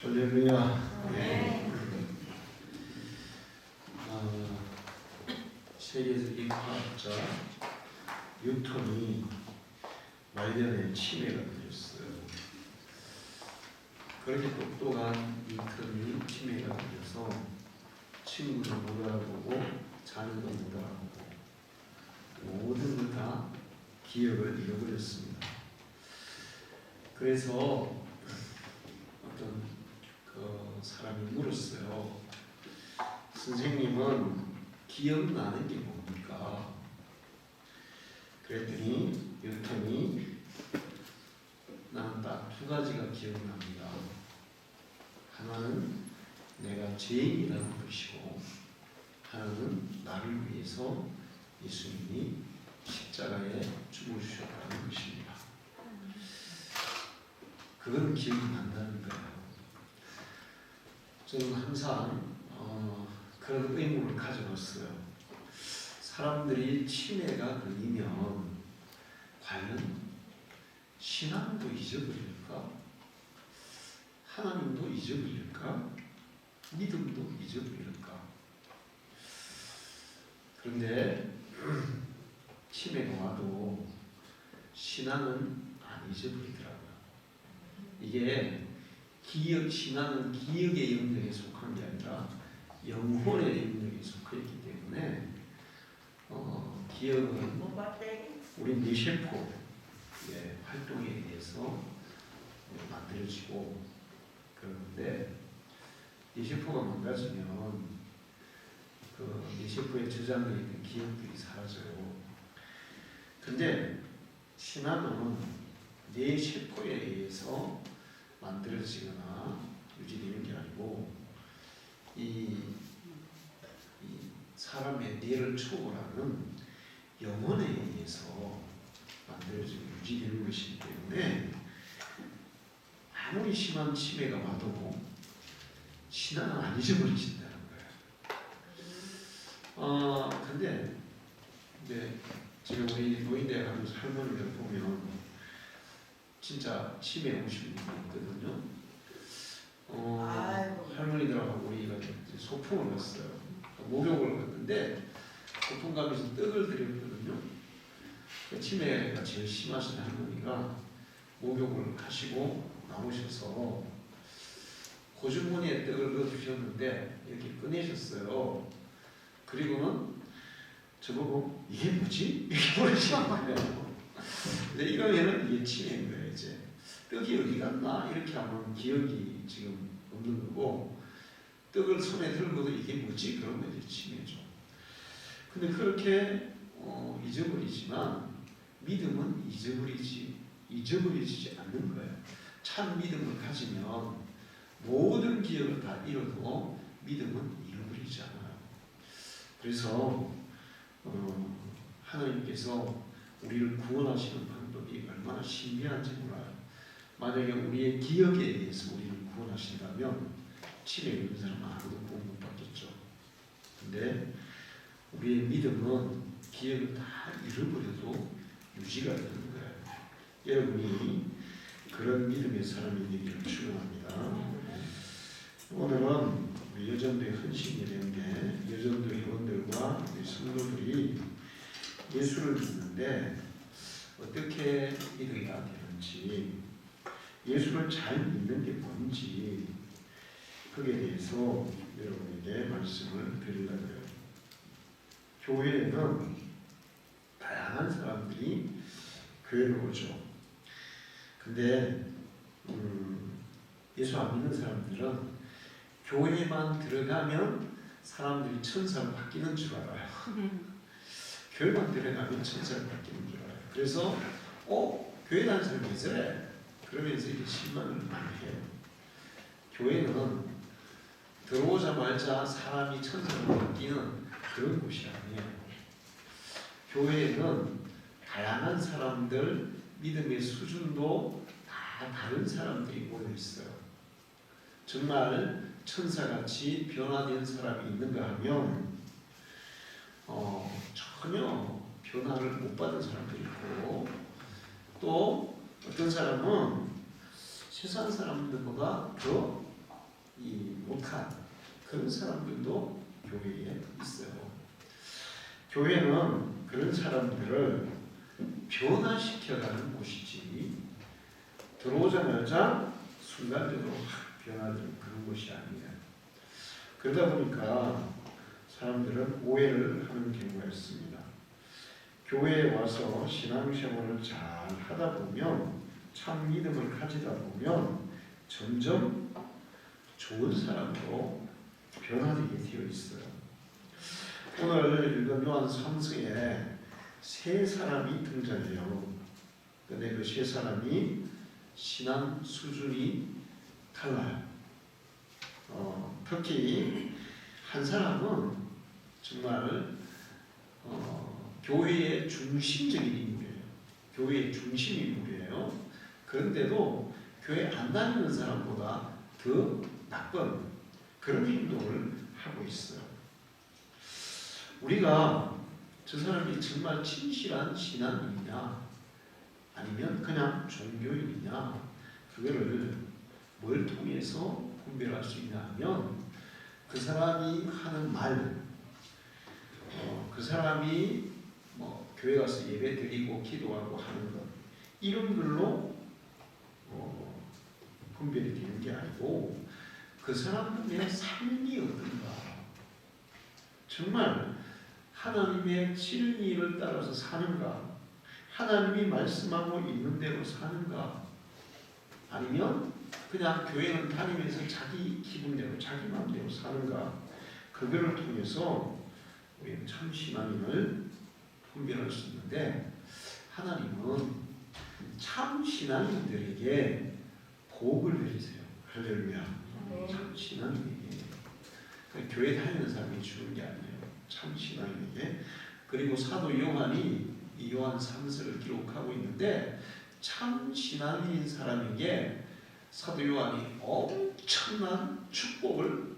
할렐루야. 네. 세계적인 과학자 뉴턴이 말년에 치매가 걸렸어요. 그렇게 똑똑한 뉴턴이 치매가 걸려서 친구도 못 알아보고 자녀도 못 알아보고 모든 걸 다 기억을 잃어버렸습니다. 그래서 어떤 사람이 물었어요. 선생님은 기억나는 게 뭡니까? 그랬더니 뉴턴이 나는 딱 두 가지가 기억납니다. 하나는 내가 죄인이라는 것이고, 하나는 나를 위해서 예수님이 십자가에 죽어주셨다는 것입니다. 그건 기억이 난다는 거예요. 저는 항상 그런 의문을 가져봤어요. 사람들이 치매가 걸리면 과연 신앙도 잊어버릴까? 하나님도 잊어버릴까? 믿음도 잊어버릴까? 그런데 치매가 와도 신앙은 안 잊어버리더라고요. 이게 신앙은 기억의 영역에 속한 게 아니라 영혼의 영역에 속했기 때문에 기억은 우리 뇌세포의 활동에 의해서 만들어지고, 그런데 뇌세포가 망가지면 그 뇌세포에 저장되어 있는 기억들이 사라져요. 근데 신앙은 뇌세포에 의해서 만들어지거나 유지되는 게 아니고 이 사람의 뇌를 초월하는 영혼에 의해서 만들어지고 유지되는 것이기 때문에 아무리 심한 치매가 와도 신앙은 안 잊어버리신다는 거예요. 근데 지금 우리 노인대 가면서 할머니들 보면 진짜 치매 오신 분이 있거든요. 할머니들하고 우리가 소풍을 갔어요. 목욕을 갔는데 소풍 가면서 떡을 드렸거든요. 치매가 제일 심하신 할머니가 목욕을 하시고 나오셔서 고주머니에 떡을 넣어주셨는데 이렇게 꺼내셨어요. 그리고는 저보고 이게 뭐지? 이렇게 물으시는 거예요. 근데 이러면은 이게 치매인 거예요. 이제 떡이 어디 갔나 이렇게 하면 기억이 지금 없는 거고, 떡을 손에 들고도 이게 뭐지? 그러면 이제 치매죠. 근데 그렇게 잊어버리지만 믿음은 잊어버리지 않는 거예요. 참 믿음을 가지면 모든 기억을 다 잃어도 믿음은 잃어버리지 않아요. 그래서 하나님께서 우리를 구원하시는 방법이 얼마나 신비한지 몰라요. 만약에 우리의 기억에 의해서 우리를 구원하신다면 치매 있는 사람은 아무도 구원 못 받겠죠. 근데 우리의 믿음은 기억을 다 잃어버려도 유지가 되는 거예요. 여러분이 그런 믿음의 사람이 되기를 축원합니다. 오늘은 우리 여전도의 헌신 예배인데, 여전도 회원들과 우리 성도들이 예수를 믿는데 어떻게 믿어야 되는지, 예수를 잘 믿는 게 뭔지, 거기에 대해서 여러분에게 말씀을 드리려고요. 교회에는 다양한 사람들이 교회로 오죠. 근데 예수 안 믿는 사람들은 교회만 들어가면 사람들이 천사로 바뀌는 줄 알아요. 교회만 들어가면 천사로 바뀌는 줄 알아요. 그래서 교회 다니는 사람이 왜 저래? 그러면서 이제 실망을 많이 해요. 교회는 들어오자마자 사람이 천사로 바뀌는 그런 곳이 아니에요. 교회에는 다양한 사람들, 믿음의 수준도 다 다른 사람들이 모여 있어요. 정말 천사같이 변화된 사람이 있는가 하면 전혀 변화를 못 받은 사람도 있고, 또 어떤 사람은 세상 사람들보다 더 못한 그런 사람들도 교회에 있어요. 교회는 그런 사람들을 변화시켜가는 곳이지 들어오자마자 순간적으로 확 변화되는 그런 곳이 아니에요. 그러다 보니까 사람들은 오해를 하는 경우가 있습니다. 교회에 와서 신앙생활을 잘 하다 보면, 참 믿음을 가지다 보면 점점 좋은 사람으로 변화되게 되어 있어요. 오늘 읽은 요한 3서에 세 사람이 등장해요. 근데 그 세 사람이 신앙 수준이 달라요. 특히 한 사람은 정말 교회의 중심적인 인물이에요. 교회의 중심 인물이에요. 그런데도 교회 안 다니는 사람보다 더 나쁜 그런 행동을 하고 있어요. 우리가 저 사람이 정말 진실한 신앙인이냐 아니면 그냥 종교인이냐 그거를 뭘 통해서 분별할 수 있냐 하면 그 사람이 하는 말, 그 사람이 교회 가서 예배 드리고 기도하고 하는 것 이런 걸로 분별이 되는 게 아니고 그 사람의 삶이 어떤가, 정말 하나님의 진리를 따라서 사는가, 하나님이 말씀하고 있는 대로 사는가, 아니면 그냥 교회는 다니면서 자기 기분대로 자기 마음대로 사는가, 그거를 통해서 우리는 참 신앙인을 분별할 수 있는데, 하나님은 참 신앙인들에게 복을 내리세요. 할렐루야. 참 신앙인에게, 교회 다니는 사람이 주는 게 아니에요. 참 신앙인에게. 그리고 사도 요한이 이 요한 3서를 기록하고 있는데, 참 신앙인 사람에게 사도 요한이 엄청난 축복을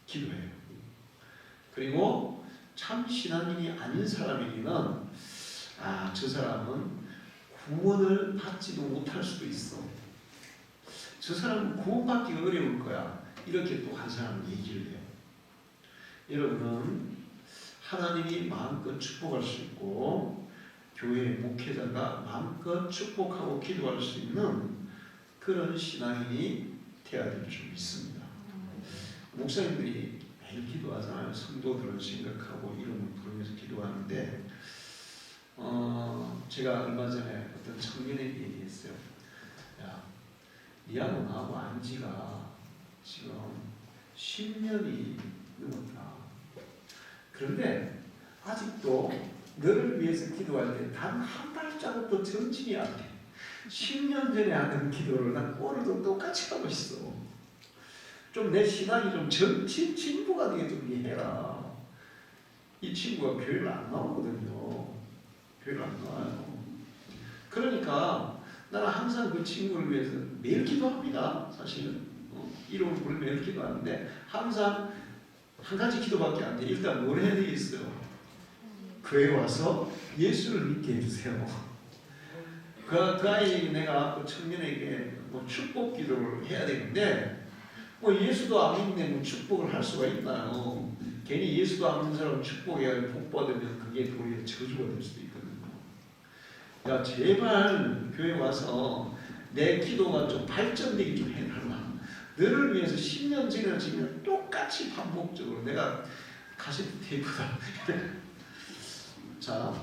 기도해요. 그리고 참 신앙인이 아닌 사람에게는 저 사람은 구원을 받지도 못할 수도 있어. 저 사람은 구원받기 어려울 거야. 이렇게 또 한 사람은 얘기를 해요. 여러분은 하나님이 마음껏 축복할 수 있고 교회 목회자가 마음껏 축복하고 기도할 수 있는 그런 신앙인이 되어야 될 줄 믿습니다. 목사님들이 매일 기도하잖아요. 성도들을 생각하고 이름을 부르면서 기도하는데 제가 얼마 전에 어떤 청년에게 얘기했어요. 야, 니하고 나하고 안 지가 지금 10년이 넘었다. 그런데 아직도 너를 위해서 기도할 때 단 한 발자국도 전진이 안 돼. 10년 전에 하던 기도를 난 오늘도 똑같이 하고 있어. 좀 내 신앙이 좀 전진 진보가 되게 좀 해라. 이 친구가 교회를 안 나오거든요. 교회를 안 나와요. 그러니까 나는 항상 그 친구를 위해서 매일 기도합니다. 사실은 이름을 부르면 매일 기도하는데 항상 한 가지 기도밖에 안 돼. 일단 뭘 해야 되겠어요? 교회 와서 예수를 믿게 해주세요. 그 아이 내가 그 청년에게 축복 기도를 해야 되는데 예수도 안 믿는데 축복을 할 수가 있나요? 괜히 예수도 안 믿는 사람 축복해야 복 받으면 그게 도리어 저주가 될 수도 있거든요. 야, 제발 교회 와서 내 기도가 좀 발전되게 좀 해달라. 너를 위해서 10년 전에 지금 똑같이 반복적으로 내가 카세트 테이프다. 자,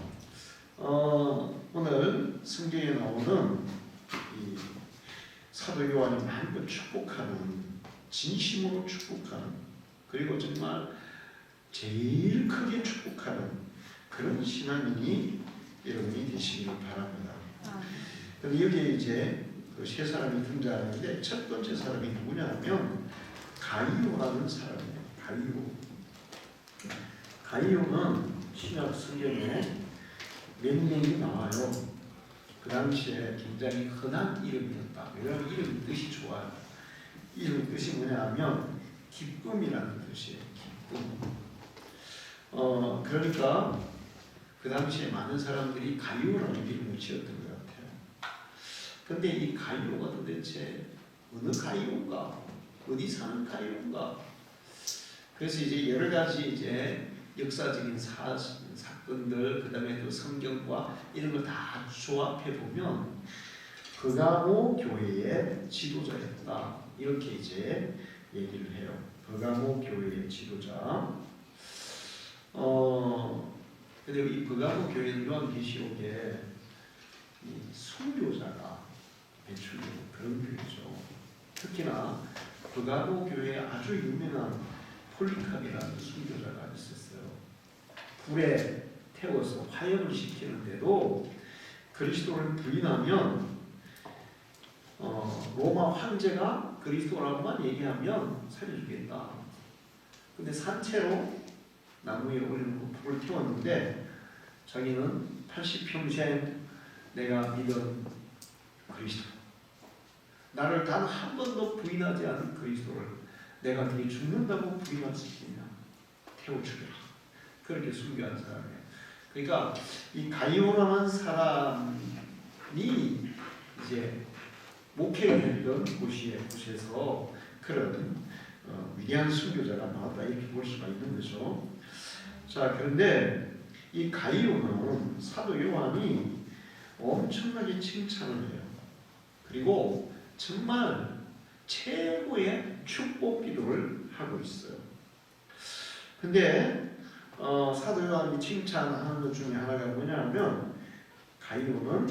오늘 성경에 나오는 이 사도 요한이 마음껏 축복하는, 진심으로 축복하는, 그리고 정말 제일 크게 축복하는 그런 신앙인이 여러분이 되시기를 바랍니다. 그런데 여기에 이제 그 세 사람이 등장하는데 첫 번째 사람이 누구냐면 가이오라는 사람이에요. 가이오는 신약 성경에 몇 명이 나와요. 그 당시에 굉장히 흔한 이름이었다. 왜냐하면 이름 뜻이 좋아요. 이름 뜻이 뭐냐 하면 기쁨이라는 뜻이에요. 기쁨. 그러니까 그 당시에 많은 사람들이 가이오라는 이름을 지었던 것 같아요. 근데 이 가이오가 도대체 어느 가이오인가? 어디 사는 가이온가? 그래서 이제 여러 가지 이제 역사적인 사건들, 그 다음에 또 성경과 이런 걸 다 조합해 보면 버가모 교회의 지도자였다. 이렇게 이제 얘기를 해요. 버가모 교회의 지도자. 근데 이 버가모 교회는 요한계시록에 이 순교자가 배출되는 그런 교회죠. 특히나 버가모 교회에 아주 유명한 폴리캅이라는 순교자가 있었어요. 불에 태워서 화형을 시키는데도 그리스도를 부인하면 로마 황제가 그리스도라고만 얘기하면 살려주겠다. 근데 산채로 나무에 올려놓고 불을 태웠는데 자기는 80평생 내가 믿은 그리스도, 나를 단 한 번도 부인하지 않은 그리스도를 내가 네게 죽는다고 부인할 수 있겠냐? 태워 죽여라. 그렇게 순교한 사람이에요. 그러니까 이 가이오라는 사람이 이제 목회를 했던 곳에서 그런 위대한 순교자가 나왔다 이렇게 볼 수가 있는 거죠. 자, 그런데 이 가이오는 사도 요한이 엄청나게 칭찬을 해요. 그리고 정말 최고의 축복 기도를 하고 있어요. 근데 사도 요한이 칭찬하는 것 중에 하나가 뭐냐면 가이오는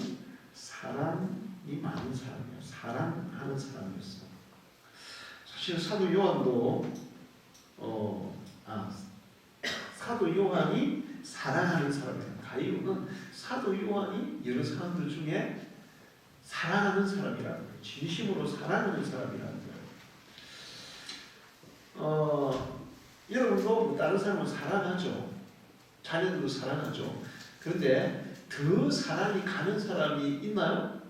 사랑이 많은 사람이에요. 사랑하는 사람이었어요. 사실 사도 요한도 사도 요한이 사랑하는 사람이에요. 가이오는 사도 요한이 여러 사람들 중에 사랑하는 사람이라는 거예요. 진심으로 사랑하는 사람이라는 거예요. 여러분도 다른 사람을 사랑하죠. 자녀들도 사랑하죠. 그런데 더 사랑이 가는 사람이 있나요?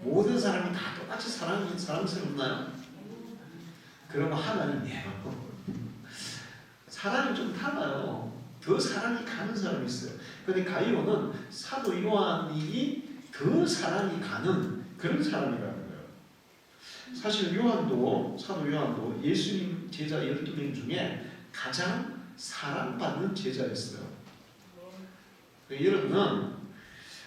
모든 사람이 다 똑같이 사랑스럽나요? 그러면 하나님이에요. 사랑이 좀 달라요. 더 사랑이 가는 사람이 있어요. 그런데 가이오는 사도 요한이 더 사랑이 가는 그런 사람이라는 거예요. 사실 사도 요한도 예수님 제자 12명 중에 가장 사랑받는 제자였어요. 여러분은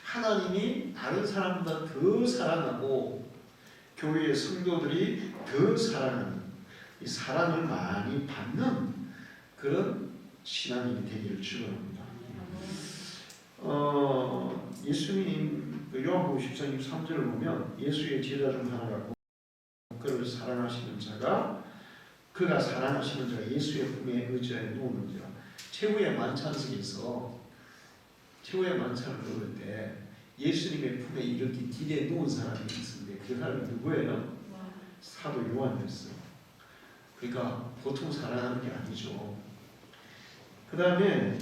하나님이 다른 사람보다 더 사랑하고 교회의 성도들이 더 사랑하는 이 사랑을 많이 받는 그런 신앙인이 되기를 축원합니다. 예수님 요한복음 14장 3절을 보면 예수의 제자 중 하나가 그를 사랑하시는 자가 그가 사랑하시는 자가 예수의 품에 의지하여 누우는지라. 최후의 만찬석에서 최후의 만찬을 먹을 때 예수님의 품에 이렇게 기대에 누운 사람이 있었는데 그 사람이 누구예요? 사도 요한이었어요. 그러니까 보통 사랑하는 게 아니죠. 그 다음에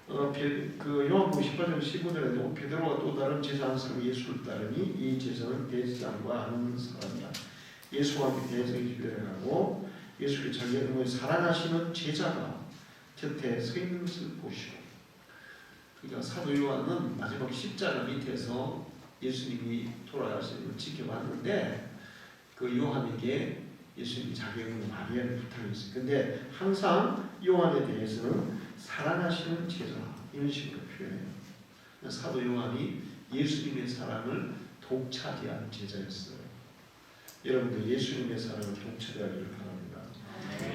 요한복음 18장 15절에도 베드로와 또 다른 제자 한 사람이 예수를 따르니 이 제자는 대제사장과 아는 사람이다. 예수와 함께 대제사장이 집회하고 예수를 자기의 응을 사랑하시는 제자가 곁에 서 있는 것을 보시고, 그러니까 사도 요한은 마지막 십자가 밑에서 예수님이 돌아가시는 걸 지켜봤는데 그 요한에게 예수님이 자기의 응을 마리아를 부탁했어요. 근데 항상 요한에 대해서는 사랑하시는 제자 이런 식으로 표현해요. 사도 요한이 예수님의 사랑을 독차지한 제자였어요. 여러분도 예수님의 사랑을 독차지하기를 바랍니다.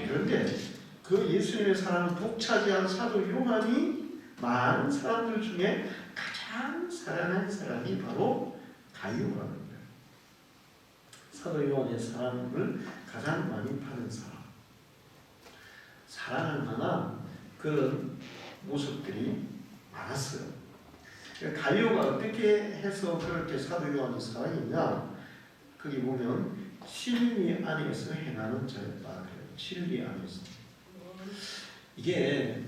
그런데 그 예수님의 사랑을 독차지한 사도 요한이 많은 사람들 중에 가장 사랑하는 사람이 바로 가이오라는 거예요. 사도 요한의 사랑을 가장 많이 받은 사람, 사랑할 만한 그런 모습들이 많았어요. 가이오가 어떻게 해서 그렇게 사도 요한이 사랑했냐? 거기 보면 진리 안에서 행하는 자였다. 진리 안에서. 이게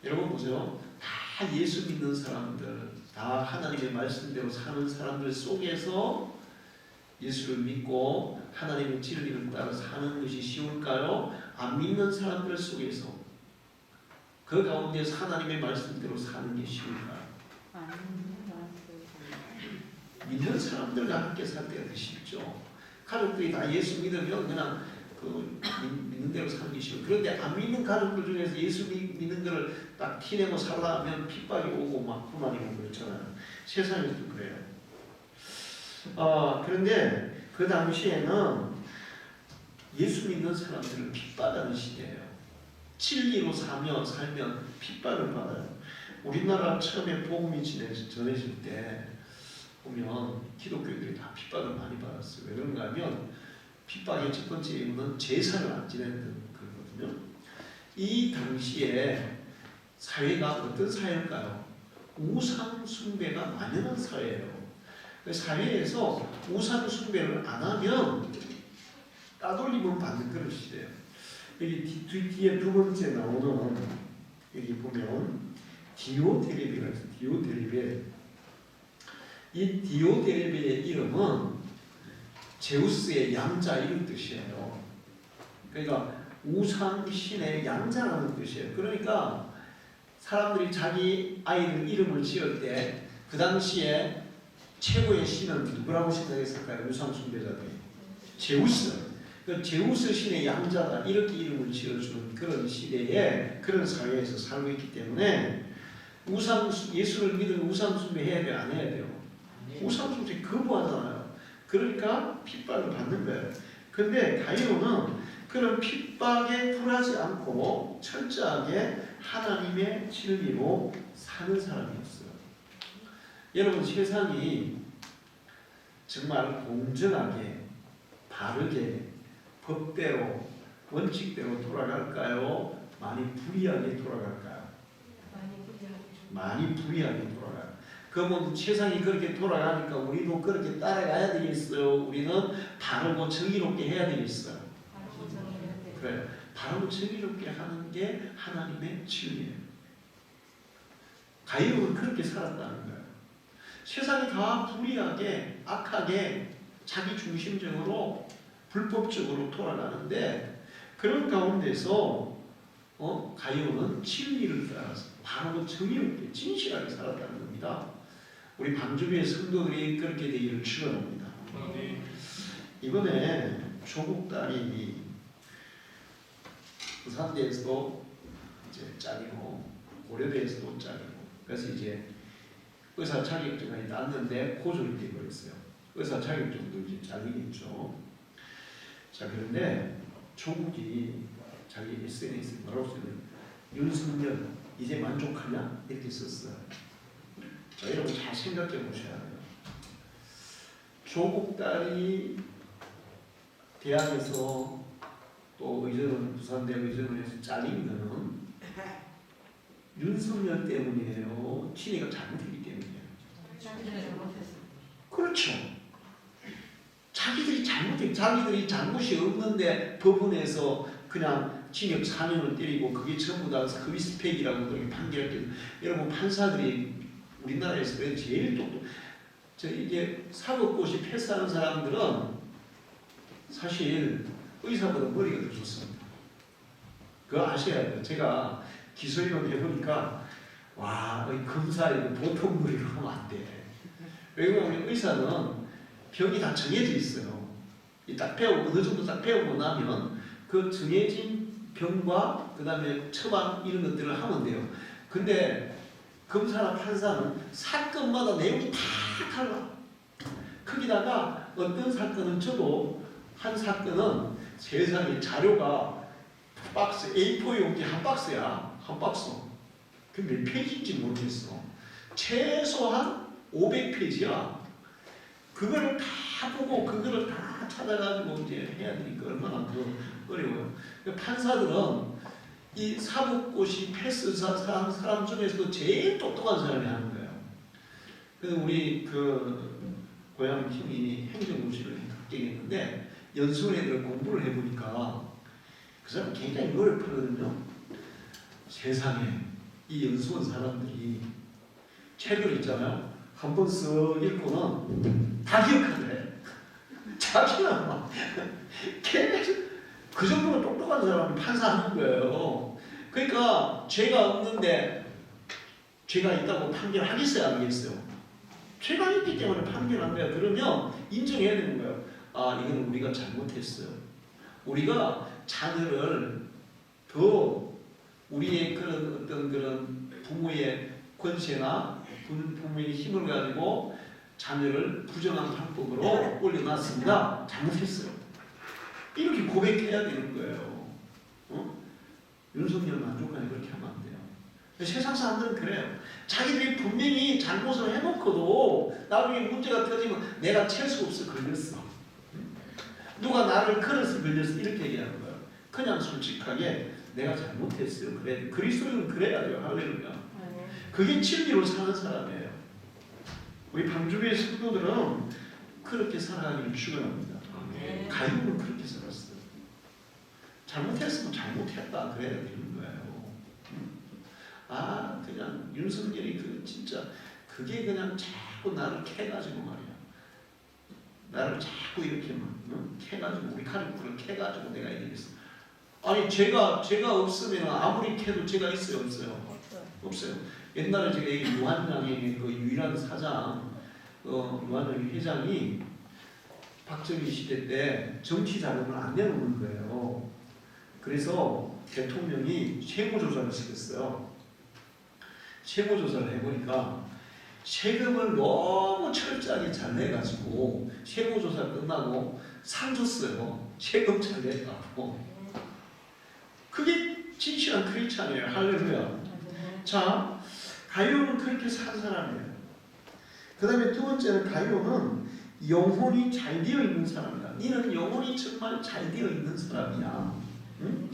여러분 보세요. 다 예수 믿는 사람들, 다 하나님의 말씀대로 사는 사람들 속에서 예수를 믿고 하나님의 진리를 따라 사는 것이 쉬울까요? 안 믿는 사람들 속에서 그 가운데서 하나님의 말씀대로 사는 게 쉬울까요? 믿는 사람들과 함께 살 때가 더 쉽죠. 가족들이 다 예수 믿으면 그냥 믿는 대로 사는 게 싫어. 그런데 안 믿는 가족들 중에서 예수 믿는 거를 딱 티내고 살아가면 핍박이 오고 막 불만이 오고 그렇잖아요. 세상에서도 그래요. 그런데 그 당시에는 예수 믿는 사람들을 핍박하는 시대예요. 진리로 살면 핍박을 받아요. 우리나라 처음에 복음이 전해질 때 보면 기독교인들이 다 핍박을 많이 받았어요. 왜 그런가 하면 핍박의 첫 번째 이유는 제사를 안 지냈던 거거든요. 이 당시에 사회가 어떤 사회일까요? 우상 숭배가 만연한 사회예요. 사회에서 우상 숭배를 안 하면 따돌림을 받는 그런 시대예요. 여기 뒤에 두 번째 나오는 여기 보면 디오데레베가 있어요. 디오데레베. 이 디오데레베의 이름은 제우스의 양자 이런 뜻이에요. 그러니까 우상 신의 양자라는 뜻이에요. 그러니까 사람들이 자기 아이들 이름을 지을 때 그 당시에 최고의 신은 누구라고 생각했을까요? 우상 숭배자들이 제우스. 그 제우스 신의 양자다 이렇게 이름을 지어주는 그런 시대에 그런 사회에서 살고 있기 때문에 예수를 믿으면 우상 숭배 해야 돼요? 안 해야 돼요? 우상 숭배 거부하잖아요. 그러니까 핍박을 받는 거예요. 근데 가이로는 그런 핍박에 굴하지 않고 철저하게 하나님의 진리로 사는 사람이었어요. 여러분 세상이 정말 공정하게 바르게 법대로 원칙대로 돌아갈까요? 많이 불리하게 돌아갈까요? 많이 불리하게 돌아가요. 그러면 세상이 그렇게 돌아가니까 우리도 그렇게 따라가야 되겠어요? 우리는 바르고 정의롭게 해야 되겠어요? 그래요. 바르고 정의롭게 하는 게 하나님의 진리예요. 가인은 그렇게 살았다는 거예요. 세상이 다 불리하게 악하게 자기 중심적으로 불법적으로 돌아가는데 그런 가운데서 가인은 진리를 따라서 바르고 정의롭게 진실하게 살았다는 겁니다. 우리 방주교의 성도들이 그렇게 되기를 축원합니다. 이번에 조국 딸이 부산대에서도 이제 잘리고 고려대에서도 잘리고 그래서 이제 의사 자격증이 났는데 고졸이 되어버렸어요. 의사 자격증도 이제 잘리겠죠. 자 그런데 조국이 자기 SNS에 뭐라고 쓰냐면 윤석열 이제 만족하냐 이렇게 썼어요. 자 여러분 잘 생각해 보셔야 돼요. 조국 딸이 대학에서 또 의전은 부산대 의전을 해서 잘린 거는 윤석열 때문이에요. 친이가 잘못했기 때문이에요. 그렇죠. 자기들이 자기들이 잘못이 없는데 법원에서 그냥 징역 4년을 때리고 그게 전부 다 스펙이라고 그렇게 판결했거든요. 여러분 판사들이 우리나라에서 제일 이게 사법고시 패스하는 사람들은 사실 의사보다 머리가 더 좋습니다. 그거 아셔야 돼요. 제가 기소위원 해보니까 와 검사 이거 보통 머리로 하면 안 돼. 왜냐면 우리 의사는 병이 다 정해져 있어요. 딱 배우고 어느 정도 딱 배우고 나면 그 정해진 병과 그 다음에 처방 이런 것들을 하면 돼요. 근데 검사나 판사는 사건마다 내용이 다 달라. 거기다가 어떤 사건은 저도 한 사건은 세상에 자료가 박스 A4 용지 한 박스야. 한 박스. 그 몇 페이지인지 모르겠어. 최소한 500페이지야. 그거를 다 보고 그거를 다 찾아가지고 이제 해야 되니까 얼마나 더 어려워요. 판사들은 이 사법고시 패스한 사람 중에서도 제일 똑똑한 사람이 하는 거예요. 그래서 우리 그 고향 팀이 행정고시를 합격했는데 연수원애들 공부를 해보니까 그 사람 굉장히 어렵거든요. 세상에 이 연수원 사람들이 책을 있잖아요. 한 번 쓱 읽고는 다 기억하래. 자기는 막 계속 그 정도로 똑똑한 사람은 판사하는 거예요. 그러니까 죄가 없는데 죄가 있다고 판결하겠어요? 안 하겠어요? 죄가 있기 때문에 판결한 거야. 그러면 인정해야 되는 거예요. 아, 이건 우리가 잘못했어요. 우리가 자녀를 더 우리의 그런 어떤 그런 부모의 권세나 부모의 힘을 가지고 자녀를 부정한 방법으로 올려놨습니다. 잘못했어요. 이렇게 고백해야 되는 거예요. 윤석열 만족하니 그렇게 하면 안 돼요. 세상 사람들은 그래요. 자기들이 분명히 잘못을 해놓고도 나중에 문제가 터지면 내가 찰수 없어 걸렸어. 누가 나를 걸어서 걸렸어. 이렇게 얘기하는 거예요. 그냥 솔직하게 내가 잘못했어요. 그래. 그리스도인은 그래야 돼요. 할렐루야. 그게 진리로 사는 사람이에요. 우리 방주교의 성도들은 그렇게 살아가기를 축원합니다. 가인은 그렇게 살았어요. 잘못했으면 잘못했다 그래야 되는 거예요. 아, 그냥 윤석열이 그 진짜 그게 그냥 자꾸 나를 캐가지고 말이야. 나를 자꾸 이렇게 막 캐가지고 우리 가족들을 캐가지고 내가 이랬어. 아니 제가 없으면 아무리 캐도 제가 있어요, 없어요? 없어요. 옛날에 제가 이 유한양의 그 유일한 사장, 유한양 회장이 박정희 시대 때 정치 자금을 안 내놓는 거예요. 그래서 대통령이 세무조사를 시켰어요. 세무조사를 해보니까 세금을 너무 철저하게 잘 내가지고 세무조사 끝나고 상 줬어요. 세금 잘 냈다고. 그게 진실한 크리스찬이에요. 할렐루야. 자, 가룟은 그렇게 산 사람이에요. 그 다음에 두 번째는 가룟은 영혼이 잘 되어 있는 사람이다. 너는 영혼이 정말 잘 되어 있는 사람이야. 응?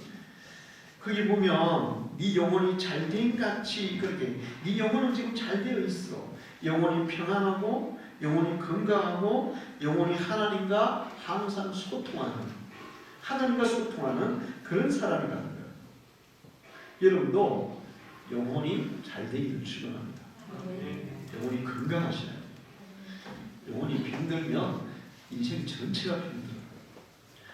거기 보면 네 영혼이 잘 된 같이 그렇게 네 영혼은 지금 잘 되어 있어. 영혼이 평안하고 영혼이 건강하고 영혼이 하나님과 항상 소통하는 하나님과 소통하는 그런 사람이라는 거예요. 여러분도 영혼이 잘 되기를 축원합니다. 영혼이 건강하셔야 돼요. 영혼이 병들면 인생 전체가 병들어요.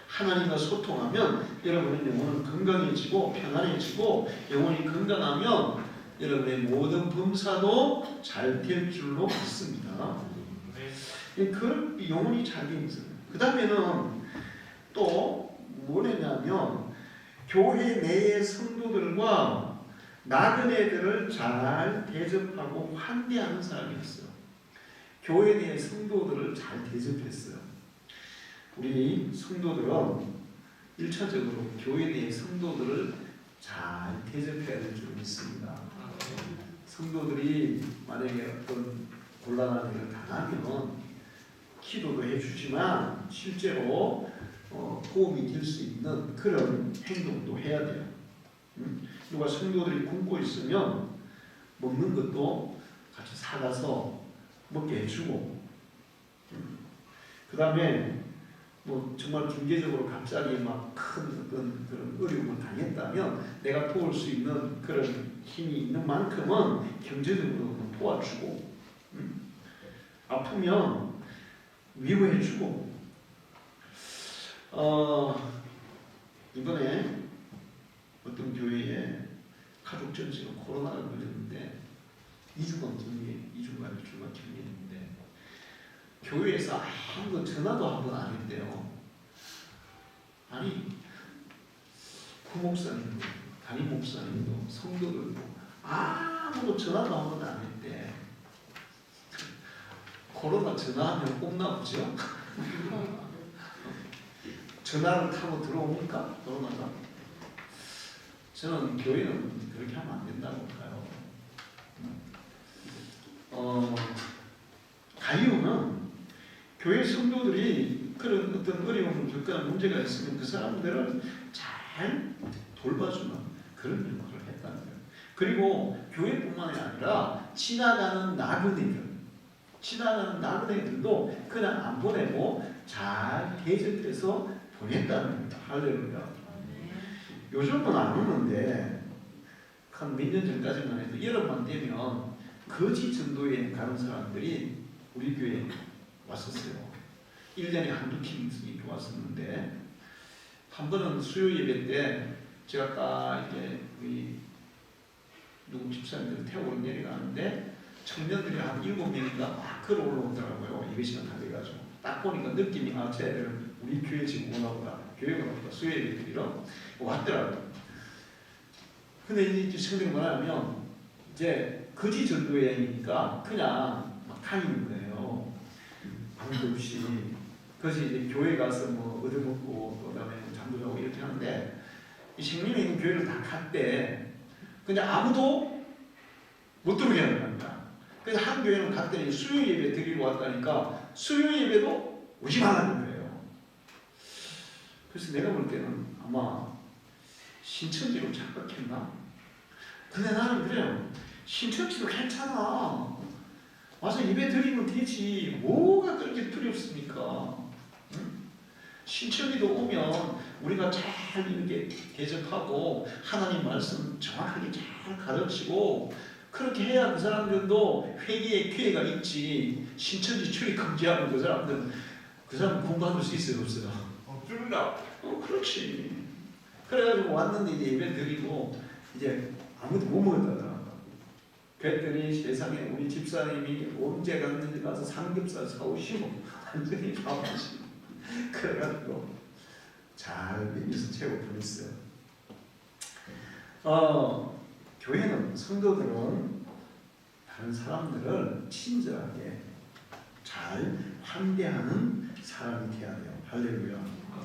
하나님과 소통하면 여러분의 영혼은 건강해지고 평안해지고 영혼이 건강하면 여러분의 모든 범사도 잘 될 줄로 믿습니다. 그 영혼이 잘 되는 거예요. 그 다음에는 또 뭐냐면 교회 내의 성도들과 나그네들을 잘 대접하고 환대하는 사람이 있어요. 교회 내의 성도들을 잘 대접했어요. 우리 성도들은 1차적으로 교회 내의 성도들을 잘 대접해야 될 줄 믿습니다. 성도들이 만약에 어떤 곤란한 일을 당하면 기도도 해주지만 실제로 도움이 될 수 있는 그런 행동도 해야 돼요. 누가 성도들이 굶고 있으면 먹는 것도 같이 사가서 먹게 해주고, 그 다음에 뭐 정말 중개적으로 갑자기 막 큰 어떤 그런 어려움을 당했다면 내가 도울 수 있는 그런 힘이 있는 만큼은 경제적으로 도와주고, 아프면 위로해주고. 이번에 어떤 교회에 가족 전체가 코로나가 걸렸는데 2주간 격리했는데 교회에서 아무도 전화도 한 번 안 했대요. 아니 부목사님도 담임 목사님도 성도들도 아무도 전화도 한 번 안 했대. 코로나 전화하면 꼽나 보죠? 전화를 타고 들어오니까 코로나가. 저는 교회는 그렇게 하면 안 된다고 봐요. 가이오는 교회 성도들이 그런 어떤 어려움을 겪거나 문제가 있으면 그 사람들을 잘 돌봐주는 그런 역할을 했다는 거예요. 그리고 교회뿐만이 아니라 지나가는 나그네들도 그냥 안 보내고 잘 대접해서 보냈다는 겁니다. 할렐루야. 요즘은 안 오는데 한 몇 년 전까지만 해도 여름만 되면 거지 전도에 가는 사람들이 우리 교회에 왔었어요. 1년에 한두 팀씩 이렇게 왔었는데 한 번은 수요 예배 때 제가 딱 이제 우리 누구 집사님들 태우고 내려가는데 청년들이 한 7명인가 막 걸어 올라오더라고요. 예배 시간 다 돼가지고. 딱 보니까 느낌이 쟤들은 우리 교회 지금 오나 보다. 교회가 오나 수요 예배 드리러 왔더라고요. 근데 이제 친구들이 뭐냐면 이제 거지 전도 여행이니까 그냥 막 다니는 거예요. 아무도 없이. 그래서 이제 교회 가서 뭐 얻어먹고 그다음에 잠도 자고 이렇게 하는데 이 생명에 있는 교회를 다 갔대. 근데 아무도 못 들어오게 하는 겁니다. 그래서 한 교회는 갔더니 수요 예배 드리러 왔다니까 수요 예배도 오지 말라는 거예요. 그래서 내가 볼 때는 아마 신천지로 착각했나? 근데 나는 그래요. 신천지도 괜찮아. 와서 예배 드리면 되지. 뭐가 그렇게 두렵습니까? 응? 신천지도 오면 우리가 잘 이렇게 대접하고 하나님 말씀 정확하게 잘 가르치고 그렇게 해야 그 사람들도 회개의 기회가 있지. 신천지 출입 금지하면 그 사람 공부할 수 있어요, 없어요? 없습니다. 그렇지. 그래가지고 왔는데 이제 예배 드리고 이제 아무도 못 먹었다더라. 그랬더니 세상에 우리 집사님이 언제 갔는지 가서 삼겹살 사오시고 완전히 밥하시고 그래가지고 잘 메뉴스 채워 보냈어요. 교회는 성도들은 다른 사람들을 친절하게 잘 환대하는 사람이 돼야 돼요. 할렐루야.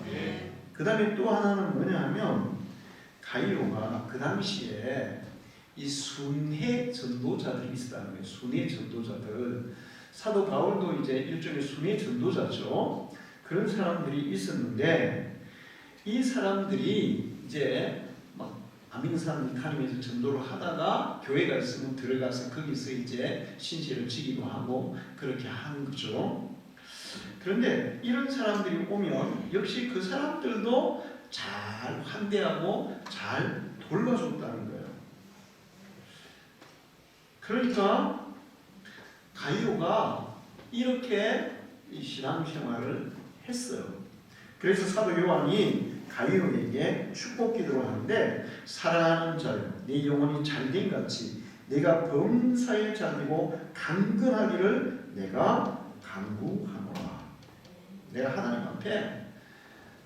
네. 그 다음에 또 하나는 뭐냐 하면 가이오가 그 당시에 이 순회 전도자들이 있었다는 거예요. 순회 전도자들. 사도 바울도 이제 일종의 순회 전도자죠. 그런 사람들이 있었는데 이 사람들이 이제 막 아민 사람들이 다니면서 전도를 하다가 교회가 있으면 들어가서 거기서 이제 신세를 지기도 하고 그렇게 하는 거죠. 그런데 이런 사람들이 오면 역시 그 사람들도 잘 환대하고 잘 돌봐줬다는 거예요. 그러니까 가이오가 이렇게 신앙생활을 했어요. 그래서 사도 요한이 가이오에게 축복 기도를 하는데 사랑하는 자여 내 영혼이 잘된 같이 내가 범사에 잘되고 강건하기를 내가 간구하노라. 내가 하나님 앞에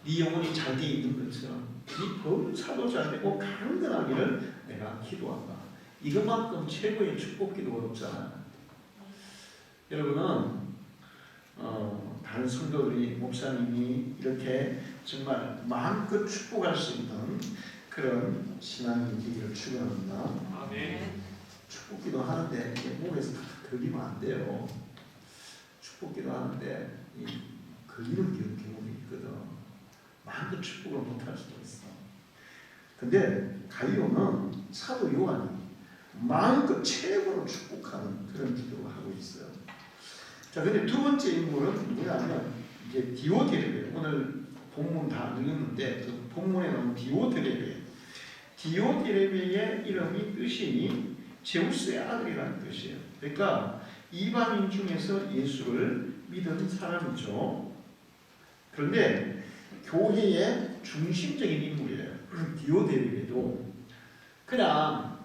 네 영혼이 잘되어 있는 것처럼 네 범사도 잘되고 강건하기를 내가 기도한다. 이것만큼 최고의 축복 기도가 없잖아요. 여러분은 다른 성도들이 목사님이 이렇게 정말 마음껏 축복할 수 있는 그런 신앙이 되기를 축원합니다. 아멘. 축복 기도 하는데 이게 몸에서 다 걸리면 안 돼요. 축복 기도 하는데 이 걸리는 경우도 있거든. 마음껏 축복을 못할 수도 있어. 근데 가이오는 사도 요한이 마음껏 최고로 축복하는 그런 기도를 하고 있어요. 자, 근데 두 번째 인물은 뭐냐면 이제 디오드레베. 오늘 본문 다 읽었는데 그 본문에 나온 디오드레베. 디오드레베의 이름이 뜻이 제우스의 아들이라는 뜻이에요. 그러니까 이방인 중에서 예수를 믿은 사람이죠. 그런데 교회의 중심적인 인물이에요. 디오드레베도 그냥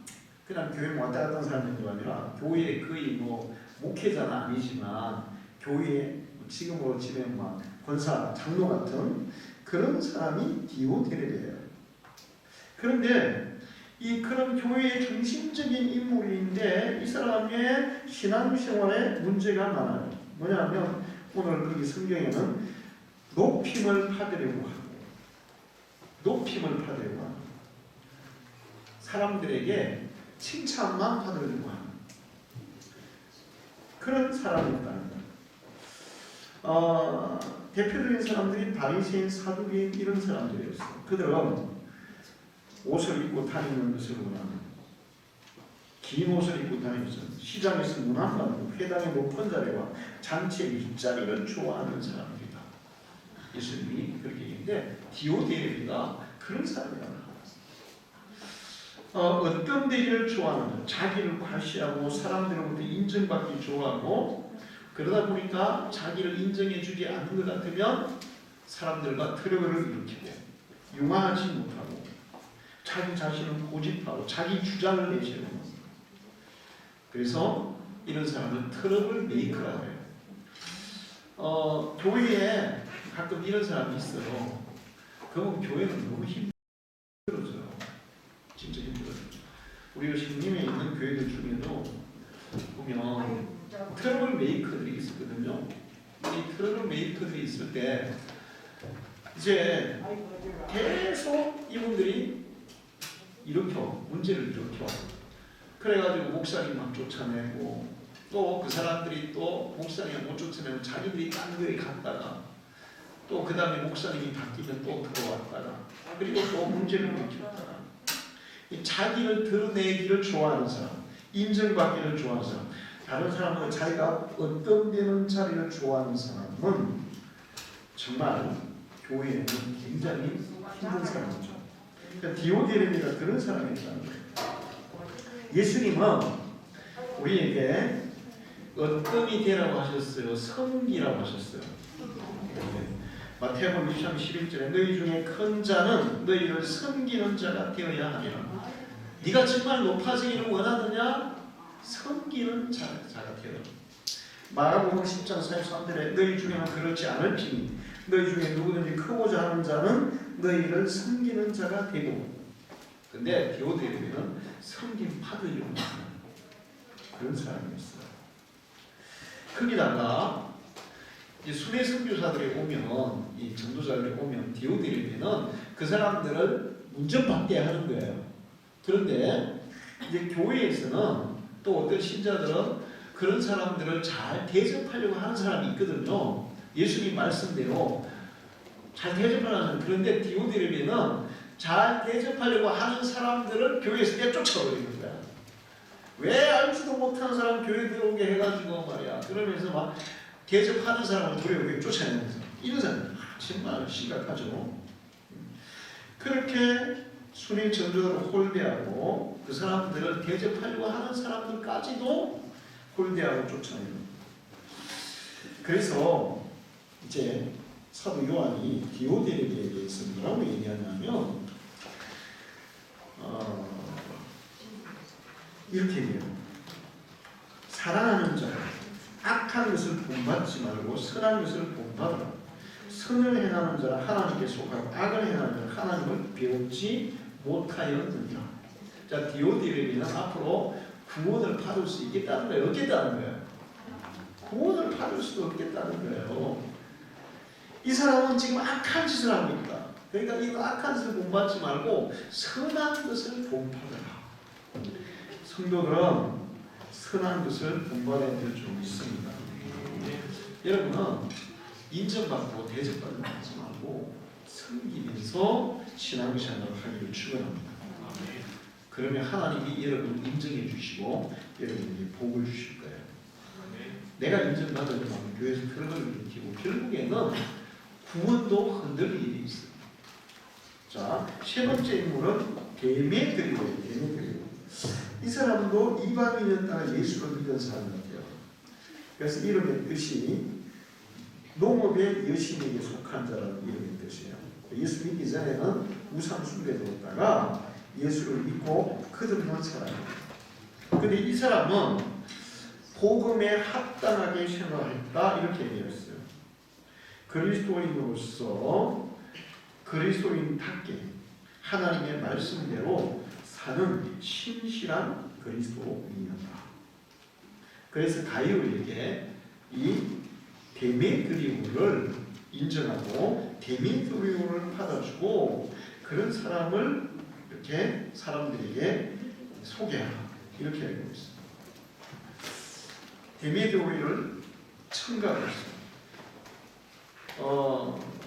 교회 왔다 갔다 하는 사람들도 아니라 교회에 거의 뭐 목회자는 아니지만 교회에 지금으로 치면 막 권사, 장로 같은 그런 사람이 디오드레베예요. 그런데 이 그런 교회의 중심적인 인물인데 이 사람의 신앙생활에 문제가 많아요. 뭐냐면 오늘 거기 성경에는 높임을 받으려고 하고 사람들에게 칭찬만 받으려고 하는 그런 사람이었다는 거예요. 대표적인 사람들이 바리새인, 사두개인 이런 사람들이었어요. 그들은 옷을 입고 다니는 것을 원하는, 긴 옷을 입고 다니면서 시장에서 문안받고 회당의 높은 자리와 잔치의 윗자리를 좋아하는 사람들이다. 예수님이 그렇게 얘기했는데 디오드레베가 그런 사람이라고 어떤 데를 좋아하는, 자기를 과시하고 사람들로부터 인정받기 좋아하고 그러다 보니까 자기를 인정해주지 않는 것 같으면 사람들과 트러블을 일으키고 융화하지 못하고 자기 자신을 고집하고 자기 주장을 내세우는, 그래서 이런 사람은 트러블 메이커라고 해요. 교회에 가끔 이런 사람이 있어요. 그러면 교회는 너무 힘들어져요. 진짜 힘들어요. 우리 요신님에 있는 교회들 중에도 보면 트러블 메이커들이 있었거든요. 이 트러블 메이커들이 있을 때 이제 계속 이분들이 문제를 일으켜. 그래가지고 목사님 막 쫓아내고 또 그 사람들이 또 목사님 못 쫓아내고 자기들이 딴 교회 갔다가 또 그 다음에 목사님이 바뀌면 또 들어왔다가 그리고 또 문제를 일으켰다가 자기를 드러내기를 좋아하는 사람, 인정받기를 좋아하는 사람, 다른 사람은 자기가 어떤 되는 자리를 좋아하는 사람은 정말 교회에는 굉장히 힘든 사람이죠. 그러니까 디오데레미가 그런 사람이었다는 거예요. 예수님은 우리에게 어떤이 되라고 하셨어요? 성기라고 하셨어요. 마태복음 23장 11절에 너희 중에 큰 자는 너희를 섬기는 자가 되어야 하리라. 네가 정말 높아지기를 원하느냐? 섬기는 자가 되어라. 마가복음 10장 43절에 너희 중에는 그렇지 않을지니 너희 중에 누구든지 크고자 하는 자는 너희를 섬기는 자가 되고. 근데 디오데레미는 섬김 받으려고 하는 그런 사람이었어요. 거기다가 순회 선교사들이 오면, 이 전도자들이 오면 디오데레미는 그 사람들을 운전받게 하는 거예요. 그런데 이제 교회에서는 또 어떤 신자들은 그런 사람들을 잘 대접하려고 하는 사람이 있거든요. 예수님 말씀대로 잘 대접하는 사람. 그런데 디오데레미는 잘 대접하려고 하는 사람들을 교회에서 내쫓아버리는 거야. 왜 알지도 못하는 사람 교회 들어오게 해가지고 말이야. 그러면서 막 대접하는 사람을 도리어 쫓아내면서 이런 사람 정말 심각하죠. 그렇게 순위 전도자를 홀대하고 그 사람들을 대접하려고 하는 사람들까지도 홀대하고 쫓아내는. 그래서 이제 사도 요한이 디오데레미에 대해서 뭐라고 얘기하냐면 이렇게 얘기해요. 사랑하는 자, 악한 것을 본받지 말고 선한 것을 본받으라. 선을 행하는 자는 하나님께 속하고 악을 행하는 자는 하나님을 배우지 못하였느니라. 자, 디오데레미는 앞으로 구원을 받을 수 있겠다는 거예요? 없겠다는 거예요? 구원을 받을 수도 없겠다는 거예요. 이 사람은 지금 악한 짓을 하고 있다. 그러니까 이 악한 것을 본받지 말고 선한 것을 본받아라. 성도들은 선한 것을 본받아야 될 줄 믿습니다. 여러분은 인정받고 대접받는 하지 말고 섬기면서 신앙생활을 하기를 축원합니다. 그러면 하나님이 여러분을 인정해 주시고 여러분에게 복을 주실 거예요. 내가 인정받으려면 교회에서 결과를 일으키고 결국에는 구원도 흔들릴 일이 있어요. 자, 세 번째 인물은 데메드리오예요. 이 사람도 이방인이었다가 예수를 믿은 사람 같아요. 그래서 이름의 뜻이 농업의 여신에게 속한 자라는 이름의 뜻이에요. 예수 믿기 전에는 우상 숭배자였다가 예수를 믿고 거듭난 사람이에요. 그런데 이 사람은 복음에 합당하게 생활했다 이렇게 되어 있어요. 그리스도인으로서 그리스도인답게 하나님의 말씀대로 사는 신실한 그리스도인이었다. 그래서 가이오에게 이 데메드리오를 인정하고 데메드리오를 받아주고 그런 사람을 이렇게 사람들에게 소개하라 이렇게 알고 있습니다. 데메드리오를 첨가했습니다.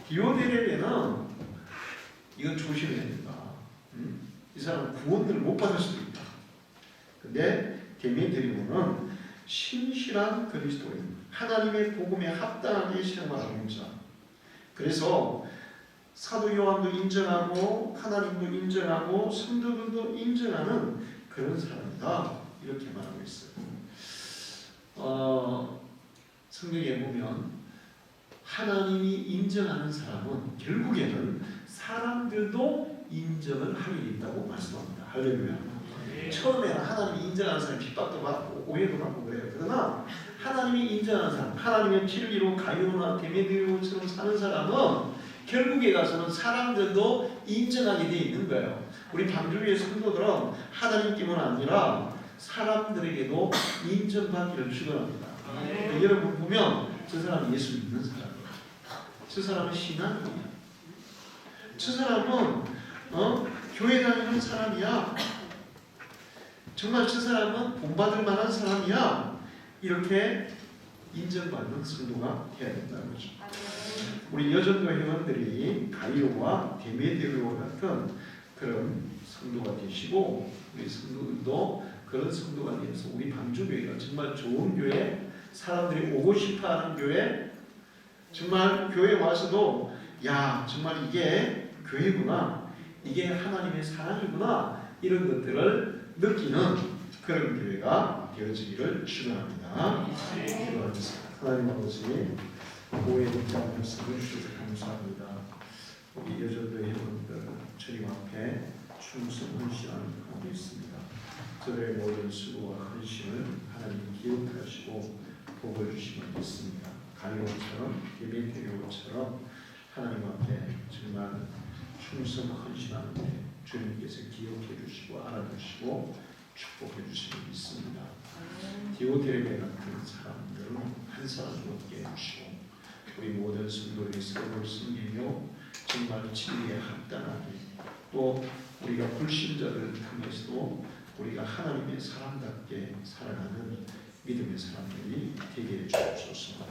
디오데레미는 이건 조심해야 된다. 이 사람은 구원을 못 받을 수도 있다. 근데 데메드리오는 신실한 그리스도인, 하나님의 복음에 합당하게 생활하는 자. 그래서 사도 요한도 인정하고 하나님도 인정하고 성도들도 인정하는 그런 사람이다. 이렇게 말하고 있어요. 성경에 보면 하나님이 인정하는 사람은 결국에는 사람들도 인정을 할 일이 있다고 말씀합니다. 할렐루야. 처음에는 하나님이 인정하는 사람이 핍박도 받고 오해도 받고 그래요. 그러나 하나님이 인정하는 사람, 하나님의 피를 이루고 가룟이나 데메드리오처럼 사는 사람은 결국에 가서는 사람들도 인정하게 돼 있는 거예요. 우리 방주교회 성도들은 하나님께만 아니라 사람들에게도 인정받기를 축원합니다. 그러니까 여러분 보면 저 사람은 예수 믿는 사람이에요. 저 사람은 신앙이에요. 저 사람은 교회 다니는 사람이야. 정말 저 사람은 본받을 만한 사람이야. 이렇게 인정받는 성도가 되어야 된다는 거죠. 우리 여전도 회원들이 가이오와 데메드리오와 같은 그런 성도가 되시고 우리 성도들도 그런 성도가 되어서 우리 방주교회가 정말 좋은 교회, 사람들이 오고 싶어하는 교회, 정말 교회 와서도 야 정말 이게 교회구나, 이게 하나님의 사랑이구나 이런 것들을 느끼는 그런 교회가 되어지기를 축원합니다. 기도하겠습니다. 하나님 아버지, 교회의 말씀을 주셔서 감사합니다. 우리 여전도 회원들 주님 앞에 충성 헌신하는 가운데 있습니다. 저들의 모든 수고와 헌신을 하나님 기억하시고 복을 주시면 믿습니다. 가이오처럼 데메드리오처럼 하나님 앞에 정말 충성 헌신하는데 주님께서 기억해 주시고 알아주시고 축복해 주시면 믿습니다. 디오드레베 같은 사람들은 한 사람도 없게 해주시고 우리 모든 성도들이 서로를 섬기며 정말 진리에 합당하게 또 우리가 불신자를 통해서도 우리가 하나님의 사람답게 살아가는 믿음의 사람들이 되게 해주옵소서.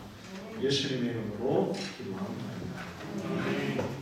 예수님의 이름으로 기도합니다.